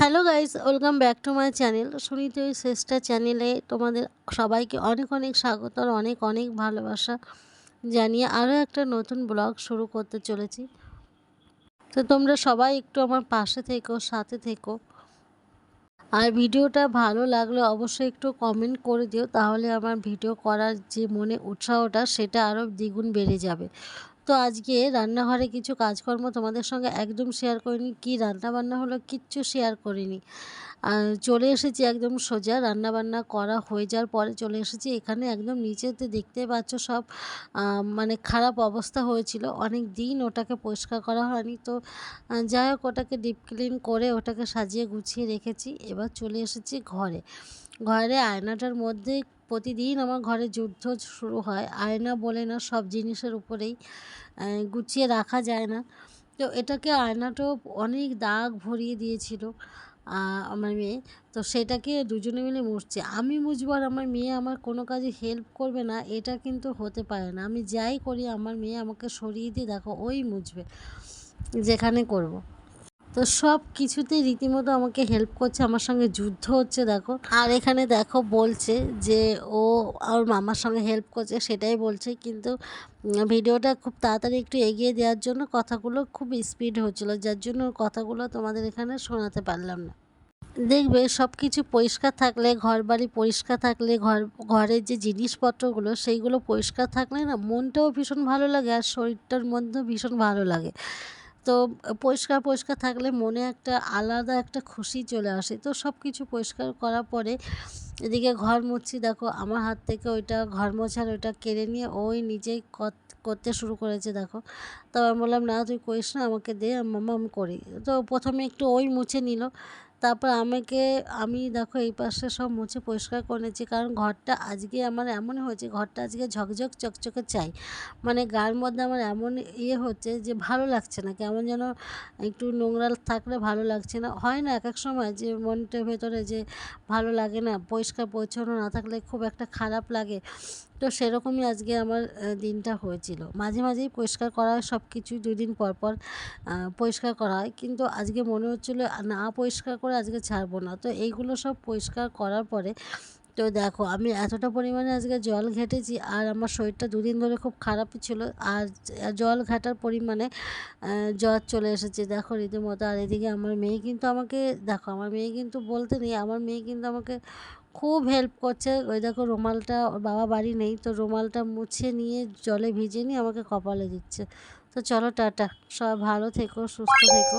Hello guys, welcome back to my channel Sunita Shrestha চ্যানেলে তোমাদের সবাইকে অনেক অনেক স্বাগত আর অনেক অনেক ভালোবাসা জানিয়ে আরও একটা নতুন ব্লগ শুরু করতে চলেছি। তো তোমরা সবাই একটু আমার পাশে থেকো, সাথে থেকো। আর ভিডিওটা ভালো লাগলে অবশ্যই একটু কমেন্ট করে দিও, তাহলে আমার ভিডিও করার যে মনে উৎসাহটা সেটা আরও দ্বিগুণ বেড়ে যাবে। তো আজকে রান্নাঘরে কিছু কাজকর্ম তোমাদের সঙ্গে একদম শেয়ার করিনি, কি রান্নাবান্না হলো কিচ্ছু শেয়ার করিনি। আর চলে এসেছি একদম সোজা, রান্নাবান্না করা হয়ে যাওয়ার পরে চলে এসেছি এখানে একদম নিচেতে, দেখতে পাচ্ছ সব মানে খারাপ অবস্থা হয়েছিল, অনেক দিন ওটাকে পরিষ্কার করা হয়নি। তো যাই হোক, ওটাকে ডিপ ক্লিন করে ওটাকে সাজিয়ে গুছিয়ে রেখেছি। এবার চলে এসেছি ঘরে। ঘরে আয়নাটার মধ্যে প্রতিদিন আমার ঘরে যুদ্ধ শুরু হয়। আয়না বলে না, সব জিনিসের উপরেই গুছিয়ে রাখা যায় না। তো এটাকে আয়নাটাও অনেক দাগ ভরিয়ে দিয়েছিল আমার মেয়ে। তো সেটাকে দুজনে মিলে মুছছে। আমি মুছবো আর আমার মেয়ে আমার কোনো কাজে হেল্প করবে না, এটা কিন্তু হতে পারে না। আমি যাই করি আমার মেয়ে আমাকে সরিয়ে দিয়ে দেখো ওই মুছবে যেখানে করব। তো সব কিছুতেই রীতিমতো আমাকে হেল্প করছে, আমার সঙ্গে যুদ্ধ হচ্ছে দেখো। আর এখানে দেখো বলছে যে ও ওর মামার সঙ্গে হেল্প করছে, সেটাই বলছে, কিন্তু ভিডিওটা খুব তাড়াতাড়ি একটু এগিয়ে দেওয়ার জন্য কথাগুলো খুব স্পিড হচ্ছিলো, যার জন্য কথাগুলো তোমাদের এখানে শোনাতে পারলাম না। দেখবে সব কিছু পরিষ্কার থাকলে, ঘর বাড়ি পরিষ্কার থাকলে, ঘরের যে জিনিসপত্রগুলো সেইগুলো পরিষ্কার থাকলে না মনটাও ভীষণ ভালো লাগে আর শরীরটার মধ্যেও ভীষণ ভালো লাগে। তো পরিষ্কার পরিষ্কার থাকলে মনে একটা আলাদা একটা খুশি চলে আসে। তো সব কিছু পরিষ্কার করার পরে এদিকে ঘর মুছছি, দেখো আমার হাত থেকে ওইটা ঘর মোছার ওইটা কেড়ে নিয়ে ওই নিজেই করতে শুরু করেছে দেখো। তো আমি বললাম, না তুই করিস না, আমাকে দে, মাম্মা আমি করি। তো প্রথমে একটু ওই মুছে নিল, তারপর আমি দেখো এই পাশে সব মুছে পরিষ্কার করে নিচ্ছি, কারণ ঘরটা আজকে আমার এমন হয়েছে, ঘরটা আজকে ঝকঝক চকচকে চাই। মানে গায়ের মধ্যে আমার এমন হচ্ছে যে ভালো লাগছে না, কেমন যেন একটু নোংরা থাকলে ভালো লাগছে না। হয় না এক এক সময় যে মনটার ভেতরে যে ভালো লাগে না, পরিষ্কার পরিচ্ছন্ন না থাকলে খুব একটা খারাপ লাগে। তো সেরকমই আজকে আমার দিনটা হয়েছিল। মাঝে মাঝেই পরিষ্কার করা হয় সব কিছুই, 2 দিন পর পর পরিষ্কার করা হয়, কিন্তু আজকে মনে হচ্ছিলো না পরিষ্কার করে আজকে ছাড়বো না। তো এইগুলো সব পরিষ্কার করার পরে তো দেখো আমি এতটা পরিমাণে আজকে জল ঘেটেছি, আর আমার শরীরটা 2 দিন ধরে খুব খারাপই ছিল, আর জল ঘাটার পরিমাণে জ্বর চলে এসেছে দেখো রীতিমতো। আর এদিকে আমার মেয়ে কিন্তু আমাকে, দেখো আমার মেয়ে কিন্তু বলতে নেই, আমার মেয়ে কিন্তু আমাকে খুব হেল্প করছে। ওই দেখো রুমালটা, ওর বাবা বাড়ি নেই, তো রুমালটা মুছে নিয়ে জলে ভিজিয়ে নিয়ে আমাকে কপালে দিচ্ছে। তো চলো টাটা, সবাই ভালো থেকো, সুস্থ থেকো।